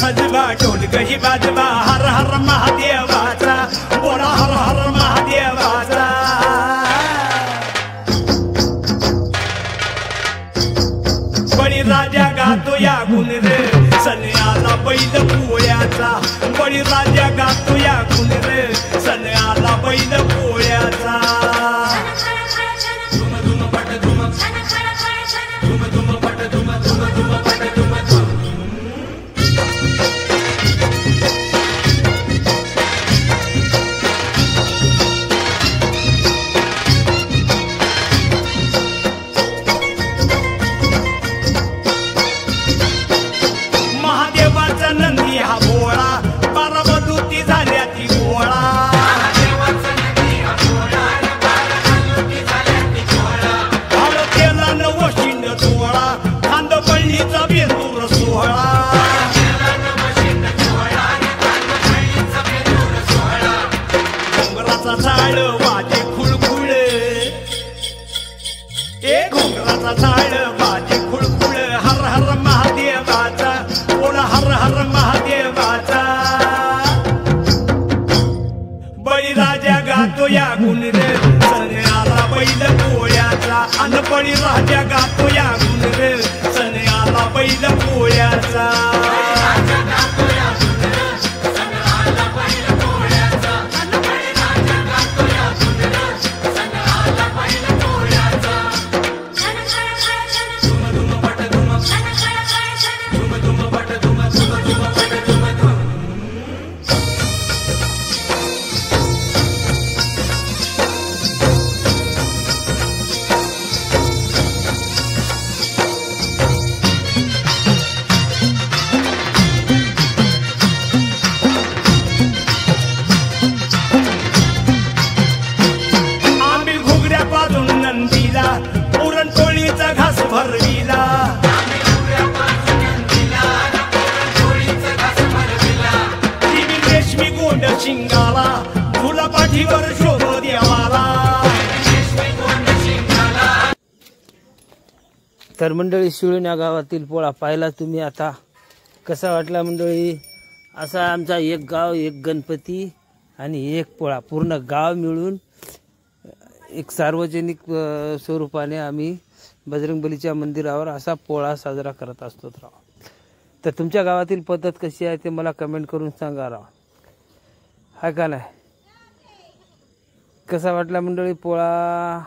सजवा ढोलक ही वाजवा हर हर महादेवाचा बोला हर हर महादेवाचा बळीराजा गातो या गुण रे सन्याला बैल पोळ्याचा बळीराजा गातो या गुण रे सन्याला बैल पोळ्याचा बळीराजा गातो या गुण रे सन्याला बैल पोळ्याचा शिंगाला तुला पाठीवर शोभ देवाला तर मंडळी शिळूण या गावातील पोळा पाहिला तुम्ही आता कसा वाटला मंडळी असा आमचा एक गाव एक गणपती आणि एक पोळा पूर्ण गाव मिळून एक सार्वजनिक स्वरूपाने आम्ही बजरंगबलीच्या मंदिरावर असा पोळा साजरा करत असतो राव। तर तुमच्या गावातील पद्धत कशी आहे ते मला कमेंट करून सांगा राव। हाय का नाही कसा वाटला मंडळी पोळा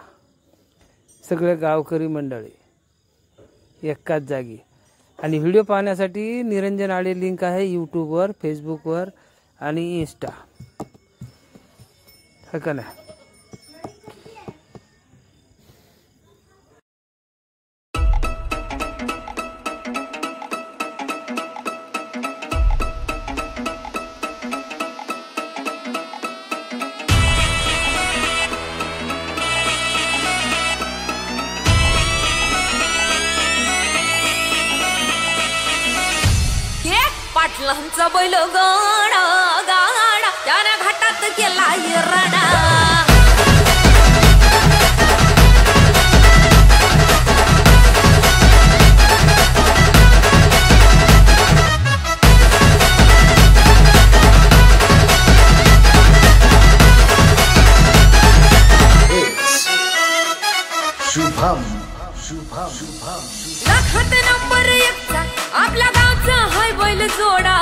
सगळे गावकरी मंडळी एकाच जागी आणि व्हिडिओ पाहण्यासाठी निरंजन आडे लिंक आहे यूट्यूबवर फेसबुकवर आणि इंस्टा हाय का नाही। पाटलांचा बैल गाडा गाडा त्याने घाटात केला हिरडा शुभम शुभम शुभम लाखात नंबर 1 चा आपल्या गावचा हाय बैल जोडा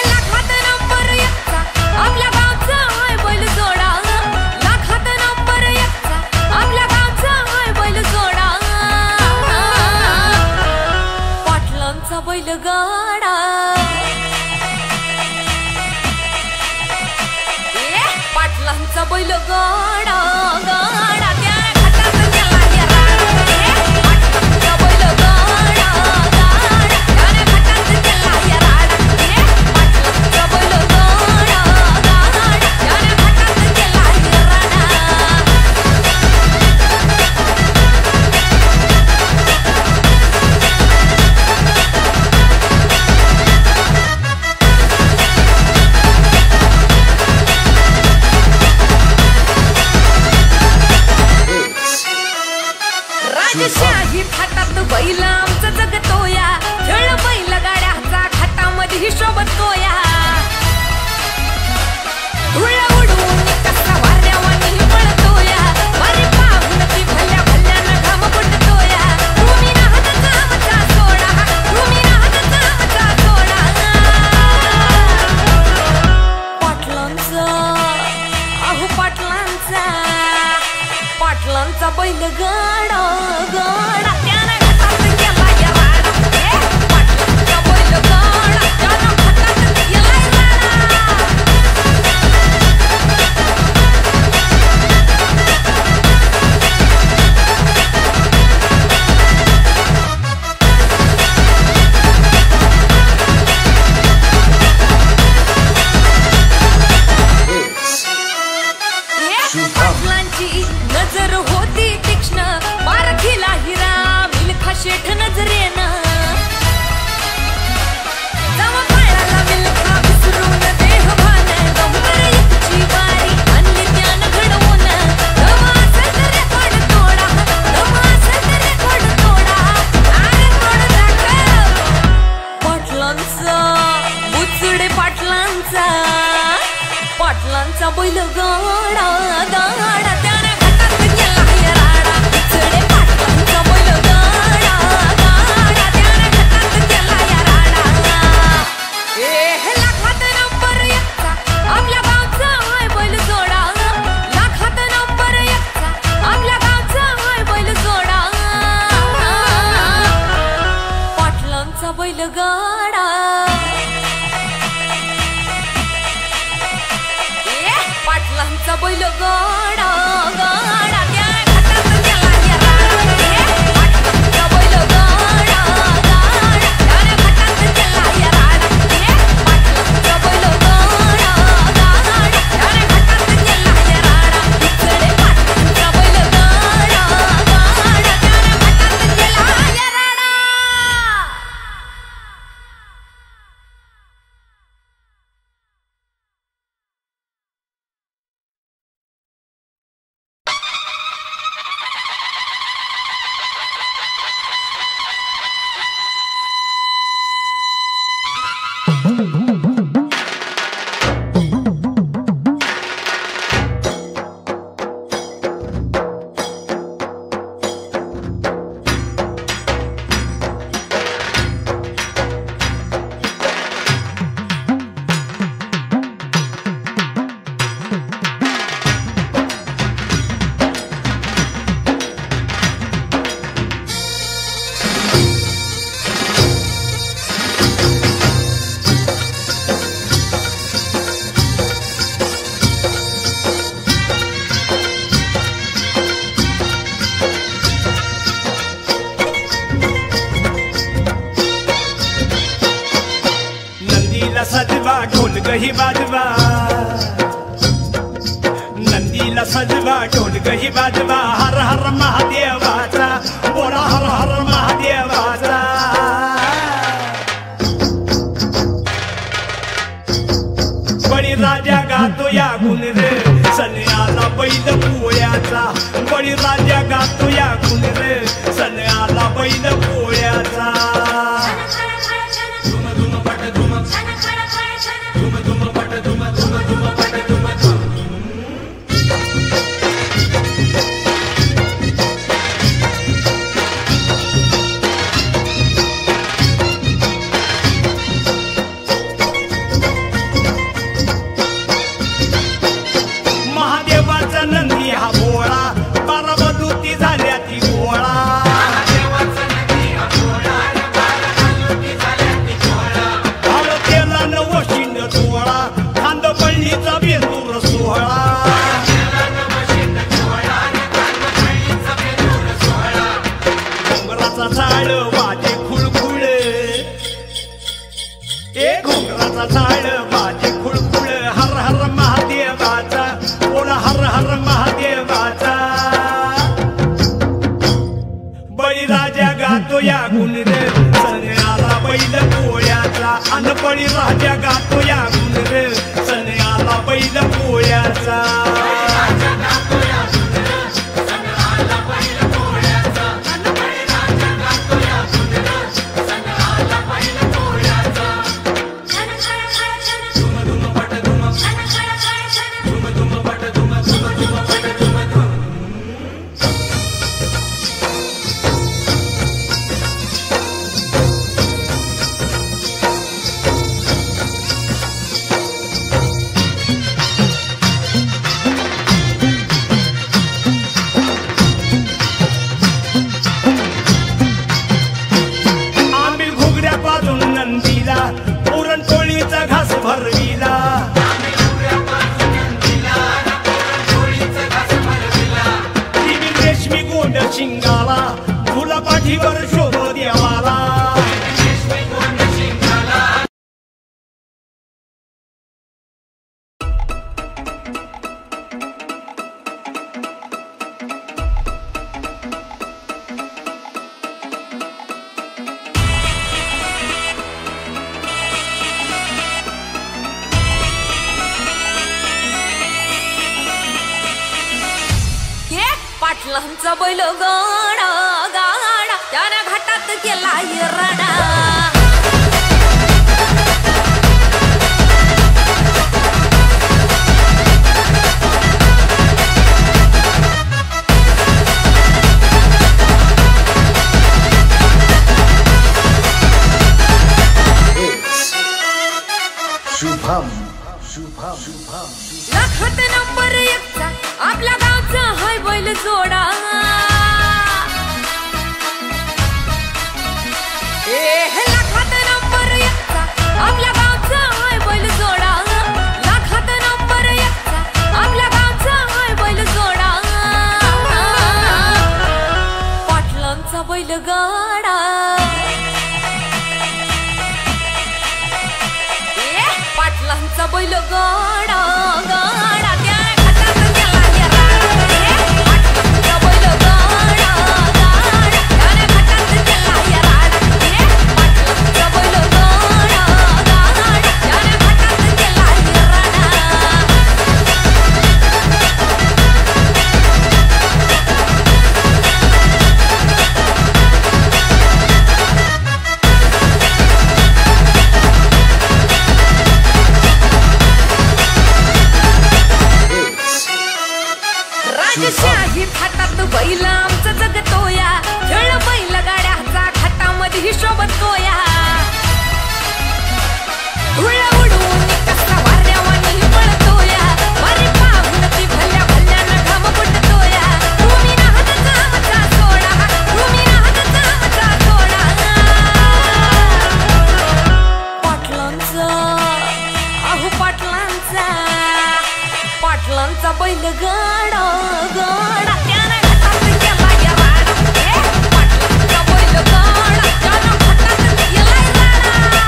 लाखात नंबर 1 चा आपल्या गावचा हाय बैल जोडा लाखात नंबर 1 चा आपल्या गावचा हाय बैल जोडा पाटलांचा बैल गाडा पाटलांचा बैल गाडा गाडा त्या घाटात गेला हिरडा पाटलांचा बैल गाडा गाडा त्याने घाटात गेला हिरडा पाटलांचा बैल गाडा गाडा त्याने घाटात गेला हिरडा बैल आमचा जगतोया खेळ बैल गाड्याचा घाटामध्ये हिशोब तोया धुळ उडून कसा वाऱ्यावानी पळतोया वारी पाहून ती भल्या भल्यानं घाम फुटतोया तुम्ही नाहत कामचा सोडा तुम्ही नाहत कामचा सोडा पाटलांचा अहो पाटलांचा पाटलांचा बैल गाडा गाडा त्यानं घाटात गेला या राडा पाटलांचा बैल गाडा त्यानं घाटात गेला पाटलांची नजर होती तीक्ष्ण पारखीला हिरा मिल्खा शेठ नजरेनं जवा पायाला मिल्खा विसरून देहभान गंभीर इतची वारी आणली त्यानं घडवून दमा असेल तर रेकॉर्ड तोडा दमा असेल तर रेकॉर्ड तोडा अरे तोड दाखव पाटलांचा बुचडे पाटलांचा पाटलांचा बैल गाडा गाडा त्याने घाटात गेला या राडा बुचडे पाटलांचा बैल गाडा गाडा त्याने घाटात गेला या राडा लाखात नंबर एकचा आपल्या गावचा हाय बैल जोडा लाखात नंबर एकचा आपल्या गावचा हाय बैल जोडा पाटलांचा बैल गाडा पाटलांचा बैल गाडा गाडा त्या घाटात गेला या राडा पाटलांचा बैल गाडा गाडा त्या घाटात गेला या राडा पाटलांचा बैल गाडा गाडा त्या घाटात गेला या राडा बुचडे पाटलांचा बैल गाडा गाडा त्या घाटात गेला या राडा सजवा ढोल गही बाजवा नंदीला सजवा ढोल गही बाजवा हर हर महादेवाचा बोला हर हर महादेवाचा बळी राजा गातो या गुण रे सन्याला बैल पोळ्याचा बळी राजा गातो या गुण रे सन्याला बैल पोळ्याचा महादेवाचा नंदी हा भोळा बारामधूती झाल्या ती गोळा हळतेला नवशिंड सोहळा खांदपळणीचा बेंदूर सोहळा घोंगराचा झाड वाजे खुळखुळ घोंगराचा झाड वाजे खुळखुळ हर हर महादेवाचा बोला हर हर महादेवाचा बळीराजा गातो या गुण रे सन्याला बैल पोळ्याचा अन बळीराजा गातो या गुण रे सन्याला बैल पोळ्याचा पाठीवर शोभो देवाला पाटलांचा बैल गाडा गाडा त्यानं घाटात गेला राडा शुभम शुभम शुभम लाखात नंबर एकचा आपल्या गावचा हाय बैल जोडा लाखात नंबर एकचा आपल्या गावचा हाय बैल जोडा लाखात नंबर एकचा आपल्या गावचा हाय बैल जोडा पाटलांचा बैल गाडा पाटलांचा बैल गाडा गाडा त्या घाटात गेला राडा पाटलांचा बैल गाडा गाडा त्याने घाटात गेला राडा पाटलांचा बैल गाडा गाडा त्याने घाटात गेला राडा राजशाही थाटात बैल आमचा जगतोया खेळ बैल गाड्याचा खाटामध्ये हिशोब तोया धुळ उडवून कसा वाऱ्यावानी पळतोया वारी पाहून ती भल्या भल्यानं घाम फुटतोया तुम्ही नाहत कामचा सोडा तुम्ही नाहत कामचा सोडा पाटलांचा अहो पाटलांचा पाटलांचा बैल गाडा गाडा त्यानं घाटात गेला राडा पाटलांचा बैल गाडा त्यानं घाटात गेला राडा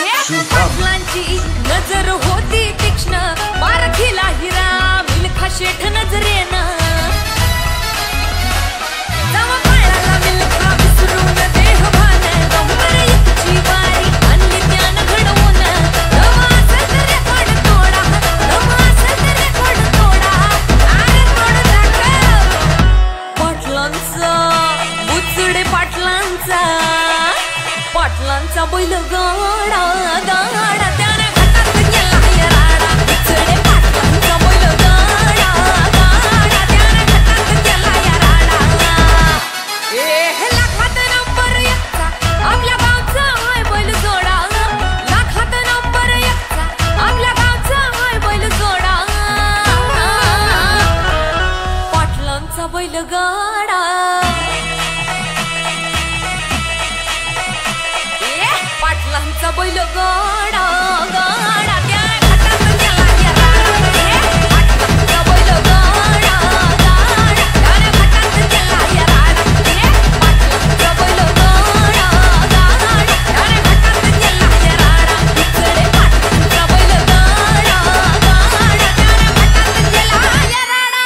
पाटलांची नजर होती तीक्ष्ण पारखीला हिरा मिल्खा शेठ नजरेनं जवा पायाला मिल्खा विसरून देहभान गंभीर एकची वारी आणली त्यानं घडवून रवा असेल तर रेकॉर्ड तोडा रवा असेल तर रेकॉर्ड तोडा अरे तोड दाखव पाटलांचा बुचडे पाटलांचा पाटलांचा बैल गाडा गाडा त्याने घाटात गेला राडा बुचडे पाटलांचा बैल गाडा गाडा त्याने घाटात गेला राडा लाखात नंबर एकचा आपल्या गावचा हाय बैल जोडा लाखात नंबर एकचा आपल्या गावचा हाय बैल जोडा पाटलांचा बैल गाडा पाटलांचा बैल गाडा गाडा त्या घाटात गेला राडा पाटलांचा बैल गाडा गाडा त्याने घाटात गेला राडा पाटलांचा बैल गाडा गाडा त्याने घाटात गेला राडा बुचडे पाटलांचा बैल गाडा गाडा त्याने घाटात गेला राडा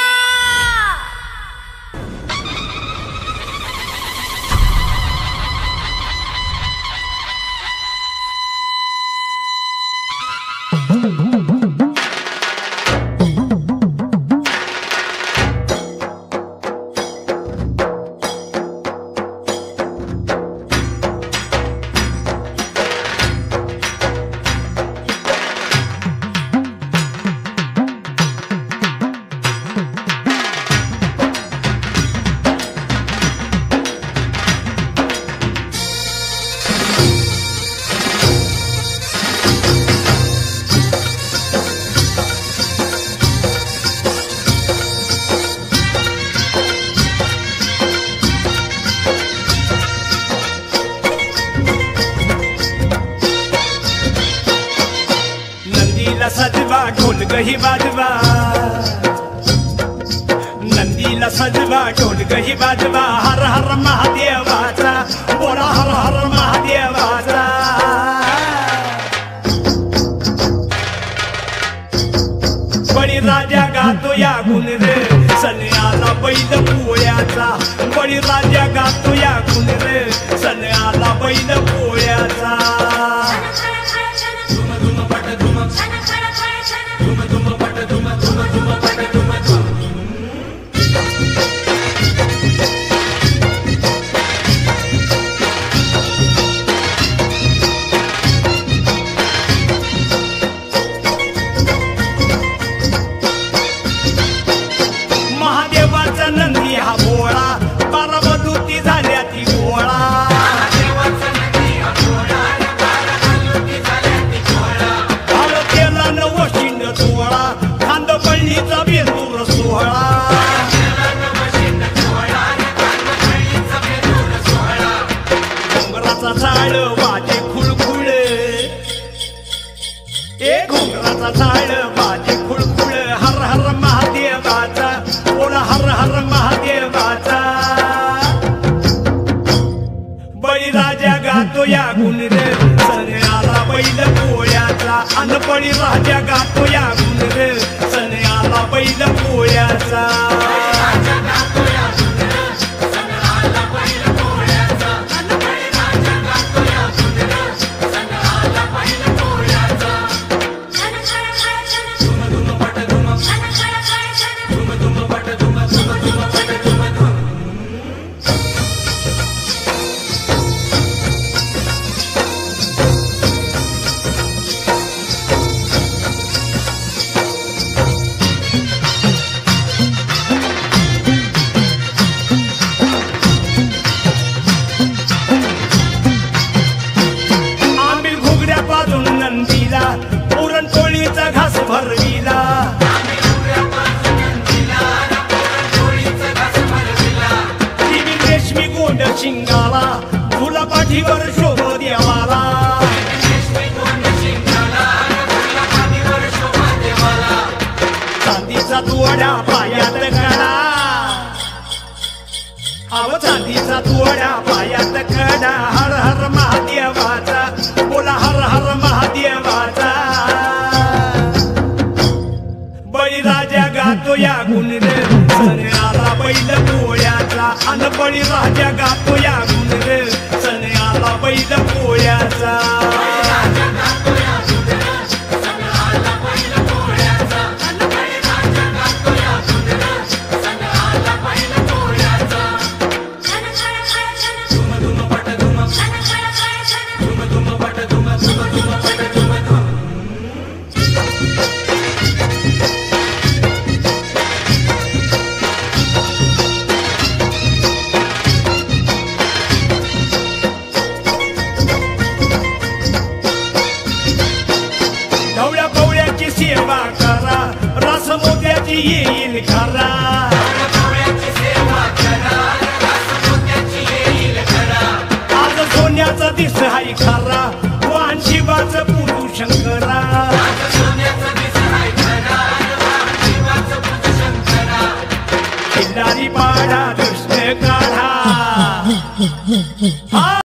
ढोलकही वाजवा नंदीला सजवा ढोलकही वाजवा हर हर महादेवाचा बोला हर हर महादेवाचा बळीराजा गातो या गुण रे सण आला बैल पोळ्याचा बळीराजा गातो या गुण रे सण आला बैल पोळ्याचा महादेवाचा नंदी हा भोळा बारामधूती झाल्या ती गोळा केला नवशिंड सोहळा खांद पळणीचा बेंदूर सोहळा घोंगराचा झाड वाजे खुळखुळ ए घोंगराचा झाड वाजे खुळखुळ हर हर महादेवाचा बोला हर हर महादेवाचा बळीराजा गातो या गुण रे सण आला बैल पोळ्याचा अन बळीराजा गातो या गुण रे सण आला बैल पोळ्याचा पुरणपोळीचा घास भरविला रेशमी गोंड शिंगाला फुला पाठीवर शोभ देवाला चांदीचा तुवड्या पायात कडा अव चांदीचा तुवड्या पायात कडा हर हर महादेवाचा बोला हर हर महादेवाचा बळीराजा गातो या गुण रे सण आला बैल पोळ्याचा अन बळीराजा गातो या गुण रे सण आला बैल पोळ्याचा ढवळ्या पवळ्याची सेवा करा रस मोत्याची येईल खरा आज सोन्याचा दिस हाय खरा वाहन शिवाचं पुरू शंकरा